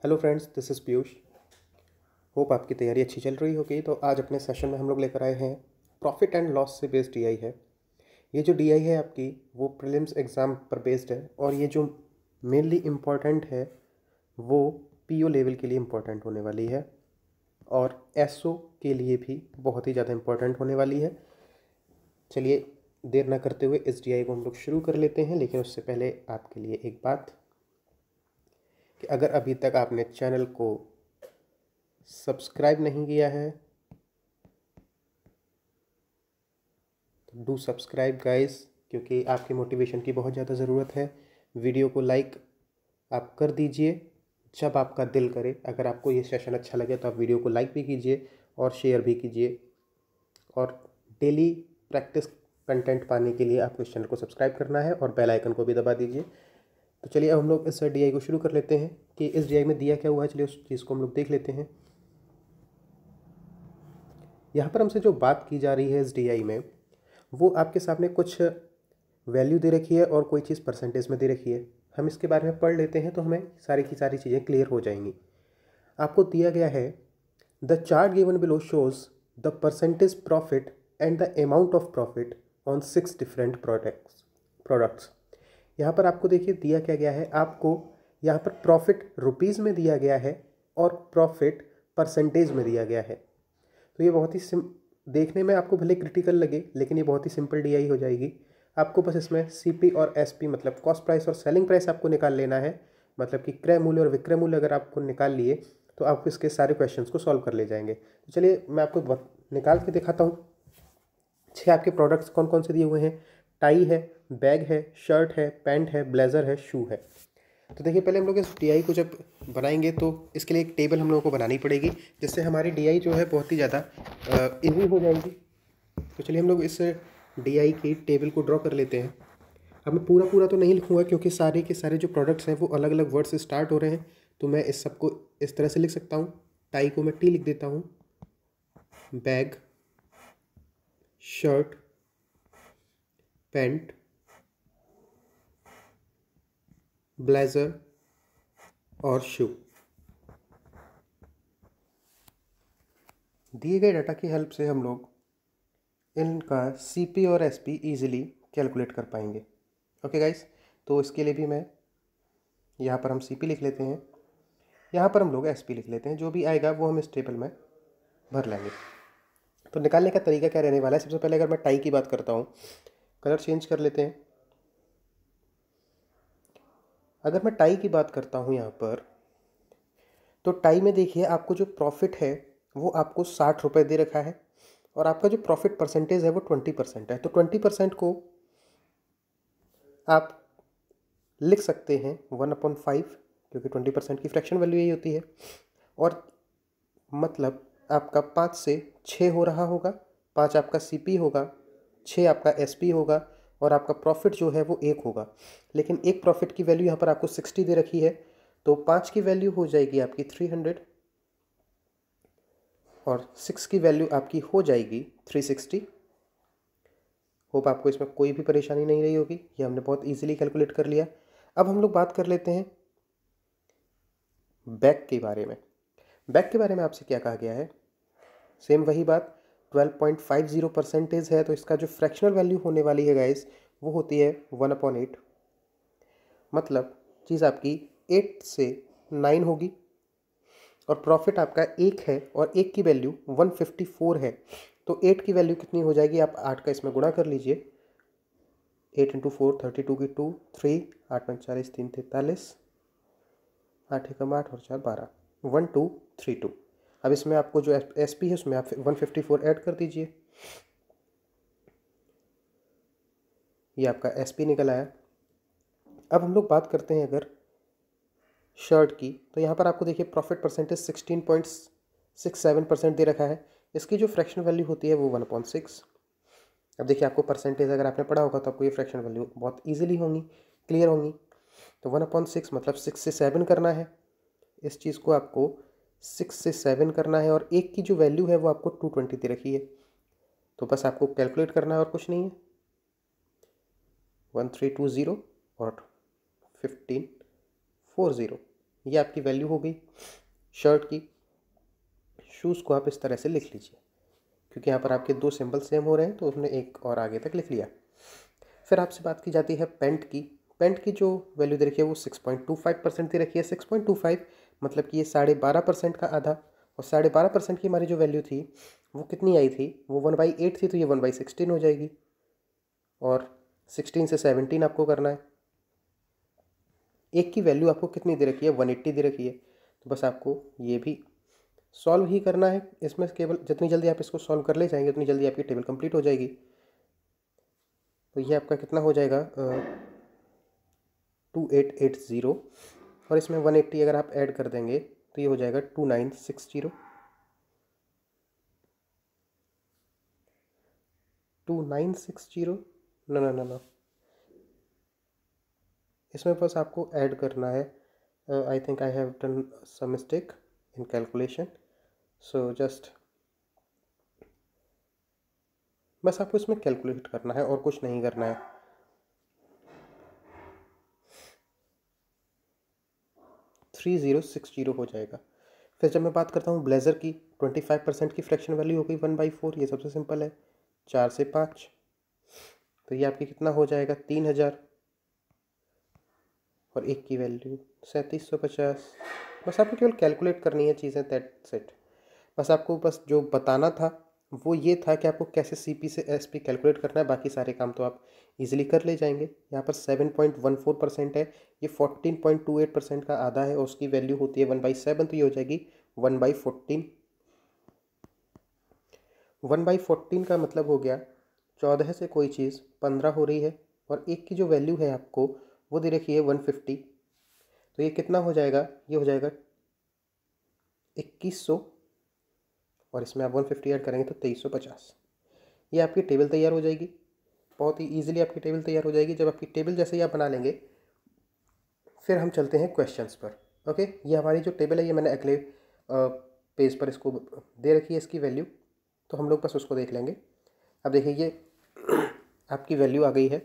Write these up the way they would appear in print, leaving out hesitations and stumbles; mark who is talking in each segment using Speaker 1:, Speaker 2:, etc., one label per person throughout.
Speaker 1: Hello friends, this is Piyush. Hope आपकी तैयारी अच्छी चल रही होगी। तो आज अपने सेशन में हम लोग लेकर आए हैं प्रॉफिट एंड लॉस से बेस्ड डीआई है। ये जो डीआई है आपकी वो प्रीलिम्स एग्ज़ाम पर बेस्ड है, और ये जो मेनली इम्पॉर्टेंट है वो पीओ लेवल के लिए इम्पॉर्टेंट होने वाली है, और एसओ के लिए भी बहुत ही ज़्यादा इम्पॉर्टेंट होने वाली है। चलिए देर ना करते हुए इस डीआई को हम लोग शुरू कर लेते हैं। लेकिन उससे पहले आपके लिए एक बात कि अगर अभी तक आपने चैनल को सब्सक्राइब नहीं किया है तो डू सब्सक्राइब गाइस, क्योंकि आपकी मोटिवेशन की बहुत ज़्यादा ज़रूरत है। वीडियो को लाइक आप कर दीजिए जब आपका दिल करे। अगर आपको ये सेशन अच्छा लगे तो आप वीडियो को लाइक भी कीजिए और शेयर भी कीजिए। और डेली प्रैक्टिस कंटेंट पाने के लिए आपको इस चैनल को सब्सक्राइब करना है और बेल आइकन को भी दबा दीजिए। तो चलिए अब हम लोग इस डीआई को शुरू कर लेते हैं कि इस डीआई में दिया क्या हुआ है। चलिए उस चीज़ को हम लोग देख लेते हैं। यहाँ पर हमसे जो बात की जा रही है इस डीआई में, वो आपके सामने कुछ वैल्यू दे रखी है और कोई चीज़ परसेंटेज में दे रखी है। हम इसके बारे में पढ़ लेते हैं तो हमें सारी की सारी चीज़ें क्लियर हो जाएंगी। आपको दिया गया है the chart given below shows the percentage profit and the amount of profit on 6 different products. यहाँ पर आपको देखिए दिया क्या गया है। आपको यहाँ पर प्रॉफिट रुपीज़ में दिया गया है और प्रॉफिट परसेंटेज में दिया गया है। तो ये बहुत ही देखने में आपको भले क्रिटिकल लगे, लेकिन ये बहुत ही सिंपल डीआई हो जाएगी। आपको बस इसमें सीपी और एसपी मतलब कॉस्ट प्राइस और सेलिंग प्राइस आपको निकाल लेना है। मतलब कि क्रय मूल्य और विक्रय मूल्य अगर आपको निकाल लिए तो आप इसके सारे क्वेश्चंस को सॉल्व कर ले जाएंगे। तो चलिए मैं आपको निकाल के दिखाता हूँ। 6 आपके प्रोडक्ट्स कौन कौन से दिए हुए हैं। टाई है, बैग है, शर्ट है, पैंट है, ब्लेज़र है, शू है। तो देखिए पहले हम लोग इस डीआई को जब बनाएंगे तो इसके लिए एक टेबल हम लोगों को बनानी पड़ेगी, जिससे हमारी डीआई जो है बहुत ही ज़्यादा इजी हो जाएगी। तो चलिए हम लोग इस डीआई की टेबल को ड्रॉ कर लेते हैं। अब मैं पूरा पूरा तो नहीं लिखूँगा, क्योंकि सारे के सारे जो प्रोडक्ट्स हैं वो अलग अलग वर्ड से स्टार्ट हो रहे हैं। तो मैं इस सबको इस तरह से लिख सकता हूँ। टाई को मैं टी लिख देता हूँ, बैग, शर्ट, पैंट, ब्लेज़र और शू। दिए गए डाटा की हेल्प से हम लोग इनका सीपी और एसपी इजीली कैलकुलेट कर पाएंगे। ओके गाइस, तो इसके लिए भी मैं यहाँ पर हम सीपी लिख लेते हैं, यहाँ पर हम लोग एसपी लिख लेते हैं। जो भी आएगा वो हम इस टेबल में भर लेंगे। तो निकालने का तरीका क्या रहने वाला है। सबसे पहले अगर मैं टाई की बात करता हूँ, कलर चेंज कर लेते हैं। अगर मैं टाई की बात करता हूँ यहाँ पर, तो टाई में देखिए आपको जो प्रॉफिट है वो आपको 60 रुपये दे रखा है, और आपका जो प्रॉफिट परसेंटेज है वो 20% है। तो 20% को आप लिख सकते हैं 1/5, क्योंकि 20% की फ्रैक्शन वैल्यू यही होती है। और मतलब आपका 5 से 6 हो रहा होगा। 5 आपका सीपी होगा, 6 आपका एसपी होगा, और आपका प्रॉफिट जो है वो 1 होगा। लेकिन एक प्रॉफिट की वैल्यू यहाँ पर आपको 60 दे रखी है, तो 5 की वैल्यू हो जाएगी आपकी 300, और 6 की वैल्यू आपकी हो जाएगी 360। होप आपको इसमें कोई भी परेशानी नहीं रही होगी। ये हमने बहुत इजीली कैलकुलेट कर लिया। अब हम लोग बात कर लेते हैं बैक के बारे में। बैक के बारे में आपसे क्या कहा गया है। सेम वही बात, 12.50% है, तो इसका जो फ्रैक्शनल वैल्यू होने वाली है गाइस वो होती है 1/8। मतलब चीज़ आपकी 8 से 9 होगी, और प्रॉफिट आपका 1 है और 1 की वैल्यू 154 है। तो 8 की वैल्यू कितनी हो जाएगी, आप 8 का इसमें गुणा कर लीजिए। 8 × 4 32 की 2 3 8 5 40 3 43, 8 एकम 8 और 4 12, 1232। अब इसमें आपको जो एस पी है उसमें आप 154 ऐड कर दीजिए। ये आपका एस पी निकल आया। अब हम लोग बात करते हैं अगर शर्ट की, तो यहाँ पर आपको देखिए प्रॉफिट परसेंटेज 16.67% दे रखा है। इसकी जो फ्रैक्शन वैल्यू होती है वो 1/6। अब देखिए आपको परसेंटेज अगर आपने पढ़ा होगा तो आपको ये फ्रैक्शन वैल्यू बहुत ईजिली होंगी, क्लियर होंगी। तो 1/6 मतलब 6 से 7 करना है। इस चीज़ को आपको 6 से 7 करना है, और एक की जो वैल्यू है वो आपको 220 दे रखी है। तो बस आपको कैलकुलेट करना है और कुछ नहीं है। 1320 और 1540। ये आपकी वैल्यू हो गई शर्ट की। शूज़ को आप इस तरह से लिख लीजिए, क्योंकि यहाँ पर आपके दो सिंबल सेम हो रहे हैं तो उसने एक और आगे तक लिख लिया। फिर आपसे बात की जाती है पेंट की। पेंट की जो वैल्यू दे रखी है वो 6.25% दे रखी है। 6.25 मतलब कि ये 12.5% का आधा, और 12.5% की हमारी जो वैल्यू थी वो कितनी आई थी, वो 1/8 थी, तो ये 1/16 हो जाएगी। और 16 से 17 आपको करना है। एक की वैल्यू आपको कितनी दे रखी है, 180 दे रखी है, तो बस आपको ये भी सॉल्व ही करना है। इसमें केवल जितनी जल्दी आप इसको सॉल्व कर ले जाएंगे उतनी जल्दी आपकी टेबल कंप्लीट हो जाएगी। तो ये आपका कितना हो जाएगा 2880, और इसमें 180 अगर आप ऐड कर देंगे तो ये हो जाएगा 2960। 2960, ना ना ना ना, इसमें बस आपको ऐड करना है। I think I have done some mistake in calculation, so just बस आपको इसमें कैलकुलेट करना है और कुछ नहीं करना है। 3060 हो जाएगा। फिर जब मैं बात करता हूँ ब्लेज़र की, 25% की फ्रैक्शन वैल्यू हो गई 1/4। ये सबसे सिंपल है, 4 से 5, तो ये आपकी कितना हो जाएगा 3000, और एक की वैल्यू 3750। बस आपको केवल कैलकुलेट करनी है चीज़ें, दैट्स इट। बस आपको बस जो बताना था वो ये था कि आपको कैसे सीपी से एसपी कैलकुलेट करना है। बाकी सारे काम तो आप इजीली कर ले जाएंगे। यहाँ पर 7.14% है, ये 14.28% का आधा है, और उसकी वैल्यू होती है 1/7, तो ये हो जाएगी 1/14। 1/14 का मतलब हो गया 14 से कोई चीज़ 15 हो रही है, और एक की जो वैल्यू है आपको वो दे रखी है 150, तो ये कितना हो जाएगा, ये हो जाएगा 2100, और इसमें आप 150 ऐड करेंगे तो 2350। ये आपकी टेबल तैयार हो जाएगी। बहुत ही ईजिली आपकी टेबल तैयार हो जाएगी। जब आपकी टेबल जैसे ही आप बना लेंगे, फिर हम चलते हैं क्वेश्चंस पर। ओके, ये हमारी जो टेबल है ये मैंने अगले पेज पर इसको दे रखी है इसकी वैल्यू, तो हम लोग बस उसको देख लेंगे। अब देखिए ये आपकी वैल्यू आ गई है।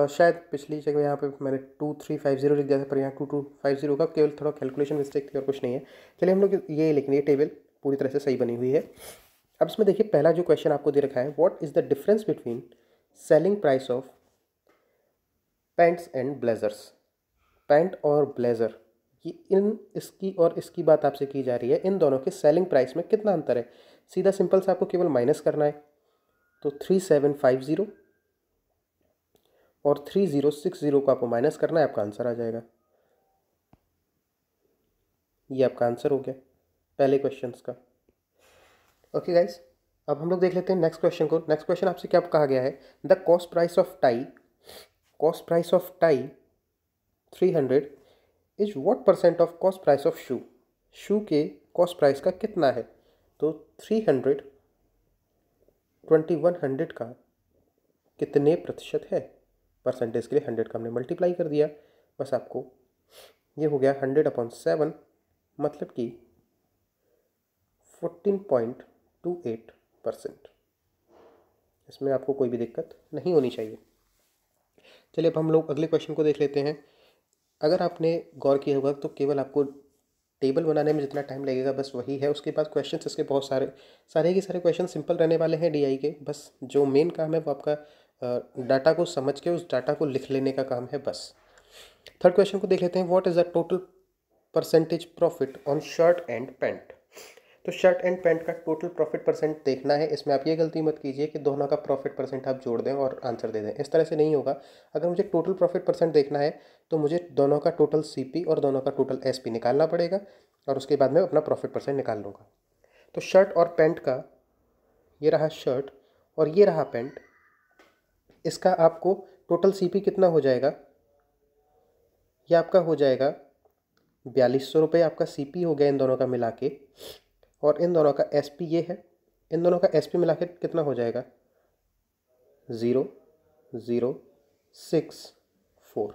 Speaker 1: शायद पिछली जगह यहाँ पे मैंने 2350 लिख दिया था, पर यहाँ 2250 का केवल थोड़ा कैलकुलेशन मिस्टेक थी और कुछ नहीं है। चलिए हम लोग ये लेकिन ये टेबल पूरी तरह से सही बनी हुई है। अब इसमें देखिए पहला जो क्वेश्चन आपको दे रखा है, what is the difference between selling price of pants and blazers. Pant और ब्लेज़र, ये इन इसकी और इसकी बात आपसे की जा रही है, इन दोनों के सेलिंग प्राइस में कितना अंतर है। सीधा सिंपल से आपको केवल माइनस करना है, तो 3750 और 3060 को आपको माइनस करना है, आपका आंसर आ जाएगा। ये आपका आंसर हो गया पहले क्वेश्चन का। ओके गाइस, अब हम लोग देख लेते हैं नेक्स्ट क्वेश्चन को। नेक्स्ट क्वेश्चन आपसे क्या कहा गया है, the cost price of tie, cost price of tie 300 is what percent of cost price of shoe. Shoe के कॉस्ट प्राइस का कितना है, तो 300 2100 का कितने प्रतिशत है। परसेंटेज के लिए 100 का हमने मल्टीप्लाई कर दिया, बस आपको ये हो गया 100/7, मतलब कि 14.28%। इसमें आपको कोई भी दिक्कत नहीं होनी चाहिए। चलिए अब हम लोग अगले क्वेश्चन को देख लेते हैं। अगर आपने गौर किया होगा तो केवल आपको टेबल बनाने में जितना टाइम लगेगा बस वही है। उसके बाद क्वेश्चंस इसके बहुत सारे के सारे क्वेश्चन सिंपल रहने वाले हैं डीआई के। बस जो मेन काम है वो आपका डाटा को समझ के उस डाटा को लिख लेने का काम है बस। थर्ड क्वेश्चन को देख लेते हैं, what is the total percentage profit on shirt and pant. तो शर्ट एंड पैंट का टोटल प्रॉफिट परसेंट देखना है। इसमें आप ये गलती मत कीजिए कि दोनों का प्रॉफिट परसेंट आप जोड़ दें और आंसर दे दें, इस तरह से नहीं होगा। अगर मुझे टोटल प्रॉफिट परसेंट देखना है तो मुझे दोनों का टोटल सीपी और दोनों का टोटल एसपी निकालना पड़ेगा, और उसके बाद मैं अपना प्रॉफिट परसेंट निकाल लूँगा। तो शर्ट और पैंट का, ये रहा शर्ट और ये रहा पैंट, इसका आपको टोटल सीपी कितना हो जाएगा, ये आपका हो जाएगा 4200 रुपये। आपका सीपी हो गया इन दोनों का मिला के, और इन दोनों का एसपी ये है, इन दोनों का एसपी मिला के कितना हो जाएगा 0064।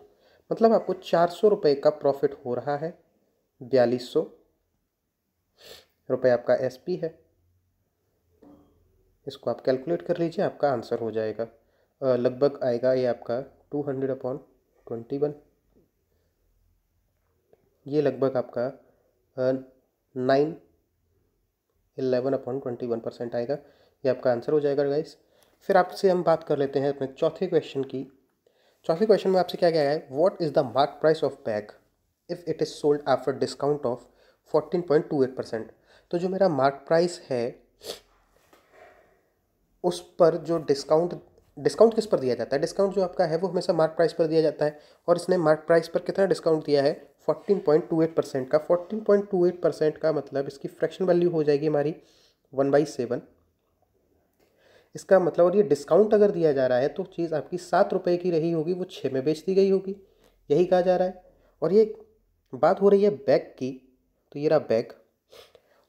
Speaker 1: मतलब आपको 400 रुपये का प्रॉफिट हो रहा है, 4200 रुपये आपका एसपी है। इसको आप कैलकुलेट कर लीजिए, आपका आंसर हो जाएगा लगभग आएगा ये आपका 200/21। ये लगभग आपका 9/11/21% आएगा। ये आपका आंसर हो जाएगा गाइस। फिर आपसे हम बात कर लेते हैं अपने चौथे क्वेश्चन की। चौथे क्वेश्चन में आपसे क्या क्या है, what is the mark price of bag if it is sold after discount of 14.28%। तो जो मेरा मार्क प्राइस है उस पर जो डिस्काउंट किस पर दिया जाता है, डिस्काउंट जो आपका है वो हमेशा मार्क प्राइस पर दिया जाता है। और इसने मार्क प्राइस पर कितना डिस्काउंट दिया है, 14.28% का। 14.28% का मतलब इसकी फ्रैक्शन वैल्यू हो जाएगी हमारी 1/7। इसका मतलब, और ये डिस्काउंट अगर दिया जा रहा है तो चीज़ आपकी 7 रुपये की रही होगी, वो 6 में बेच दी गई होगी, यही कहा जा रहा है। और ये बात हो रही है बैग की, तो ये रहा बैग।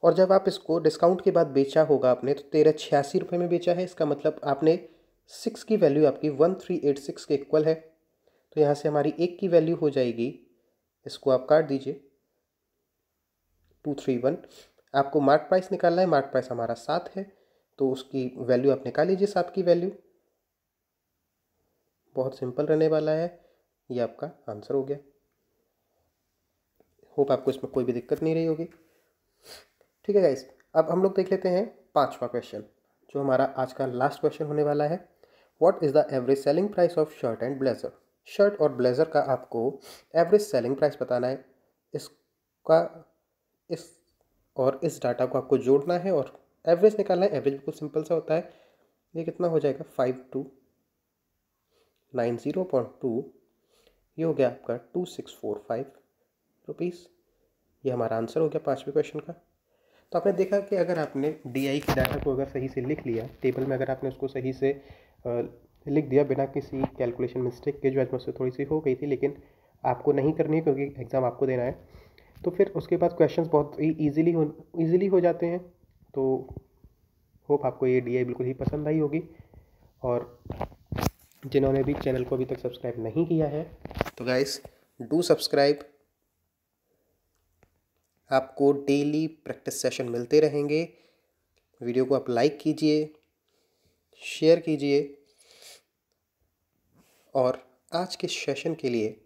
Speaker 1: और जब आप इसको डिस्काउंट के बाद बेचा होगा आपने तो 1386 रुपये में बेचा है। इसका मतलब आपने 6 की वैल्यू आपकी 1386 के इक्वल है। तो यहाँ से हमारी 1 की वैल्यू हो जाएगी, इसको आप काट दीजिए, 231। आपको मार्क प्राइस निकालना है, मार्क प्राइस हमारा 7 है, तो उसकी वैल्यू आप निकाल लीजिए, 7 की वैल्यू। बहुत सिंपल रहने वाला है, ये आपका आंसर हो गया। होप आपको इसमें कोई भी दिक्कत नहीं रही होगी। ठीक है गाइस, अब हम लोग देख लेते हैं 5वां क्वेश्चन, जो हमारा आज का लास्ट क्वेश्चन होने वाला है। What is the average selling price of shirt and blazer. Shirt और ब्लेज़र का आपको एवरेज सेलिंग प्राइस बताना है। इसका इस और इस डाटा को आपको जोड़ना है और एवरेज निकालना है। एवरेज बिल्कुल सिंपल सा होता है। ये कितना हो जाएगा, 5290.2, ये हो गया आपका 2645 रुपीज़। ये हमारा आंसर हो गया 5वें क्वेश्चन का। तो आपने देखा कि अगर आपने DI की डाटा को अगर सही से लिख लिया, टेबल में अगर आपने उसको सही से लिख दिया बिना किसी कैलकुलेशन मिस्टेक के, जो आज मुझसे थोड़ी सी हो गई थी, लेकिन आपको नहीं करनी है क्योंकि एग्ज़ाम आपको देना है, तो फिर उसके बाद क्वेश्चंस बहुत ही ईजिली हो जाते हैं। तो होप आपको ये DI बिल्कुल ही पसंद आई होगी। और जिन्होंने भी चैनल को अभी तक सब्सक्राइब नहीं किया है तो गाइस डू सब्सक्राइब। आपको डेली प्रैक्टिस सेशन मिलते रहेंगे। वीडियो को आप लाइक कीजिए, शेयर कीजिए। और आज के सेशन के लिए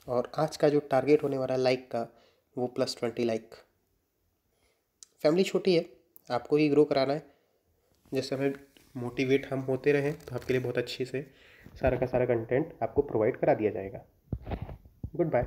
Speaker 1: और आज का जो टारगेट होने वाला है लाइक का, वो +20 लाइक। फैमिली छोटी है, आपको ही ग्रो कराना है। जैसे हमें मोटिवेट हम होते रहें तो आपके लिए बहुत अच्छे से सारा का सारा कंटेंट आपको प्रोवाइड करा दिया जाएगा। Good bye.